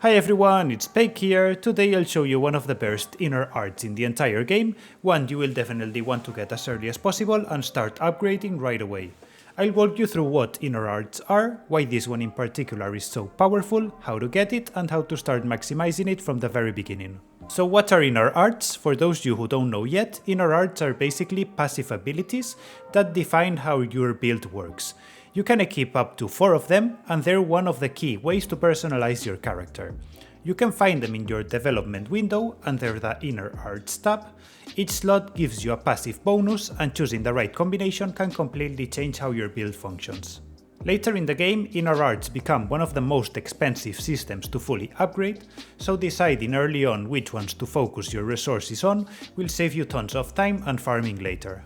Hi everyone, it's Paik here. Today I'll show you one of the best inner arts in the entire game, one you will definitely want to get as early as possible and start upgrading right away. I'll walk you through what inner arts are, why this one in particular is so powerful, how to get it, and how to start maximizing it from the very beginning. So what are inner arts? For those of you who don't know yet, inner arts are basically passive abilities that define how your build works. You can equip up to 4 of them, and they're one of the key ways to personalize your character. You can find them in your development window under the Inner Arts tab. Each slot gives you a passive bonus, and choosing the right combination can completely change how your build functions. Later in the game, Inner Arts become one of the most expensive systems to fully upgrade, so deciding early on which ones to focus your resources on will save you tons of time and farming later.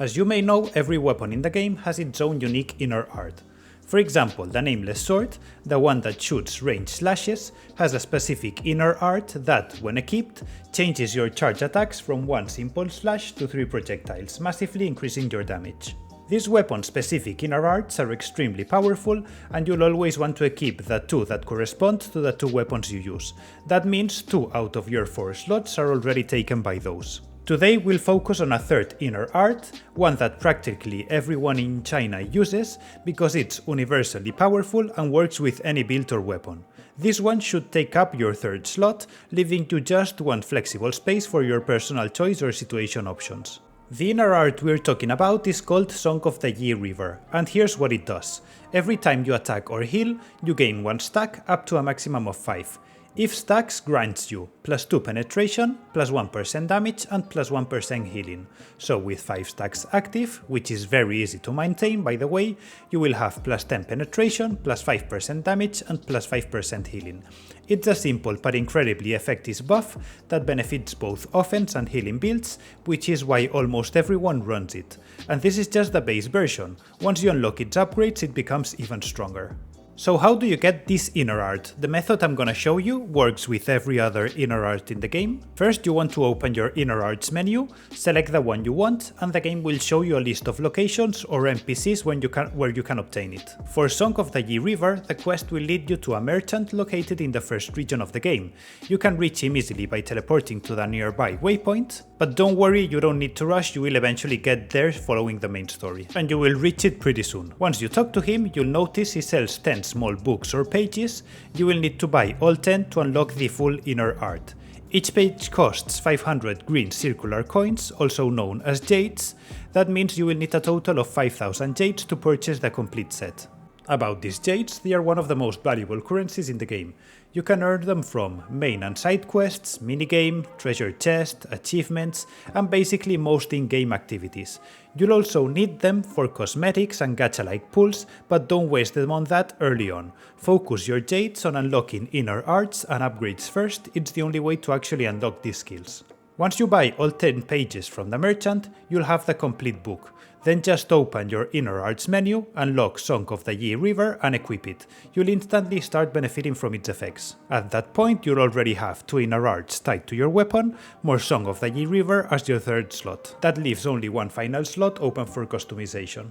As you may know, every weapon in the game has its own unique inner art. For example, the Nameless Sword, the one that shoots ranged slashes, has a specific inner art that, when equipped, changes your charge attacks from one simple slash to 3 projectiles, massively increasing your damage. These weapon-specific inner arts are extremely powerful, and you'll always want to equip the 2 that correspond to the 2 weapons you use. That means 2 out of your 4 slots are already taken by those. Today we'll focus on a third inner art, one that practically everyone in China uses because it's universally powerful and works with any build or weapon. This one should take up your third slot, leaving you just one flexible space for your personal choice or situation options. The inner art we're talking about is called Song of the Yi River, and here's what it does. Every time you attack or heal, you gain 1 stack up to a maximum of 5. If stacks grants you plus 2 penetration, plus 1% damage and plus 1% healing. So with 5 stacks active, which is very easy to maintain by the way, you will have plus 10 penetration, plus 5% damage and plus 5% healing. It's a simple but incredibly effective buff that benefits both offense and healing builds, which is why almost everyone runs it. And this is just the base version. Once you unlock its upgrades, it becomes even stronger. So how do you get this inner art? The method I'm gonna show you works with every other inner art in the game. First, you want to open your inner arts menu, select the one you want, and the game will show you a list of locations or NPCs where you can obtain it. For Song of the Yi River, the quest will lead you to a merchant located in the first region of the game. You can reach him easily by teleporting to the nearby waypoint, but don't worry, you don't need to rush, you will eventually get there following the main story. And you will reach it pretty soon. Once you talk to him, you'll notice he sells 10 small books or pages. You will need to buy all 10 to unlock the full inner art. Each page costs 500 green circular coins, also known as jades. That means you will need a total of 5000 jades to purchase the complete set. About these jades, they are one of the most valuable currencies in the game. You can earn them from main and side quests, minigame, treasure chest, achievements, and basically most in-game activities. You'll also need them for cosmetics and gacha-like pulls, but don't waste them on that early on. Focus your jades on unlocking inner arts and upgrades first, it's the only way to actually unlock these skills. Once you buy all 10 pages from the merchant, you'll have the complete book. Then just open your inner arts menu, unlock Song of the Yi River and equip it. You'll instantly start benefiting from its effects. At that point you'll already have 2 inner arts tied to your weapon, more Song of the Yi River as your third slot. That leaves only one final slot open for customization.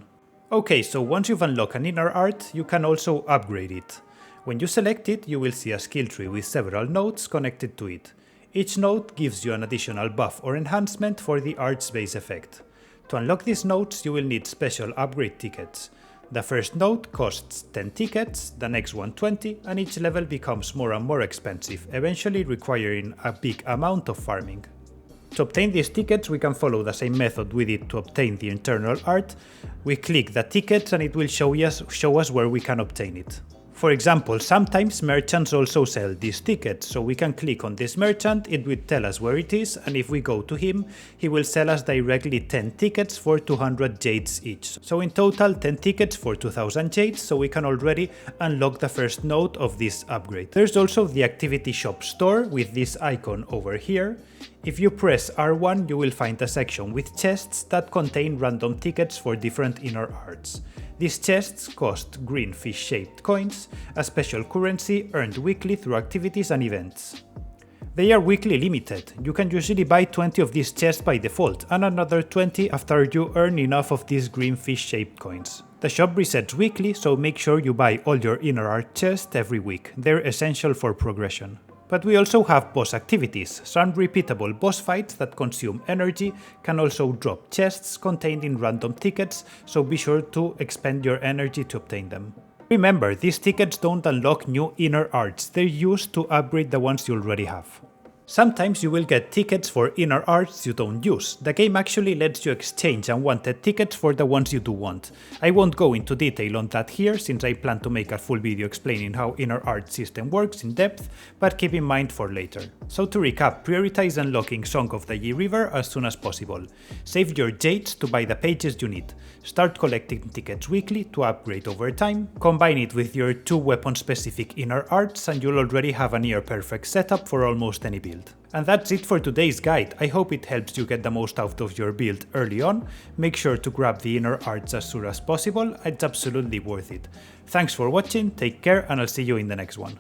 Okay, so once you've unlocked an inner art, you can also upgrade it. When you select it, you will see a skill tree with several nodes connected to it. Each node gives you an additional buff or enhancement for the art's base effect. To unlock these nodes, you will need special upgrade tickets. The first node costs 10 tickets, the next one 20, and each level becomes more and more expensive, eventually requiring a big amount of farming. To obtain these tickets, we can follow the same method we did to obtain the internal art. We click the tickets and it will show us where we can obtain it. For example, sometimes merchants also sell these tickets, so we can click on this merchant, it will tell us where it is, and if we go to him, he will sell us directly 10 tickets for 200 jades each. So in total 10 tickets for 2000 jades, so we can already unlock the first node of this upgrade. There's also the activity shop store with this icon over here. If you press R1, you will find a section with chests that contain random tickets for different inner arts. These chests cost green fish-shaped coins, a special currency earned weekly through activities and events. They are weekly limited. You can usually buy 20 of these chests by default and another 20 after you earn enough of these green fish-shaped coins. The shop resets weekly, so make sure you buy all your inner art chests every week, they're essential for progression. But we also have boss activities. Some repeatable boss fights that consume energy can also drop chests contained in random tickets, so be sure to expend your energy to obtain them. Remember, these tickets don't unlock new inner arts, they're used to upgrade the ones you already have. Sometimes you will get tickets for inner arts you don't use. The game actually lets you exchange unwanted tickets for the ones you do want. I won't go into detail on that here since I plan to make a full video explaining how inner art system works in depth, but keep in mind for later. So to recap, prioritize unlocking Song of the Yi River as soon as possible. Save your jades to buy the pages you need. Start collecting tickets weekly to upgrade over time. Combine it with your 2 weapon specific inner arts and you'll already have a near perfect setup for almost any build. And that's it for today's guide. I hope it helps you get the most out of your build early on. Make sure to grab the inner arts as soon as possible, it's absolutely worth it. Thanks for watching, take care, and I'll see you in the next one.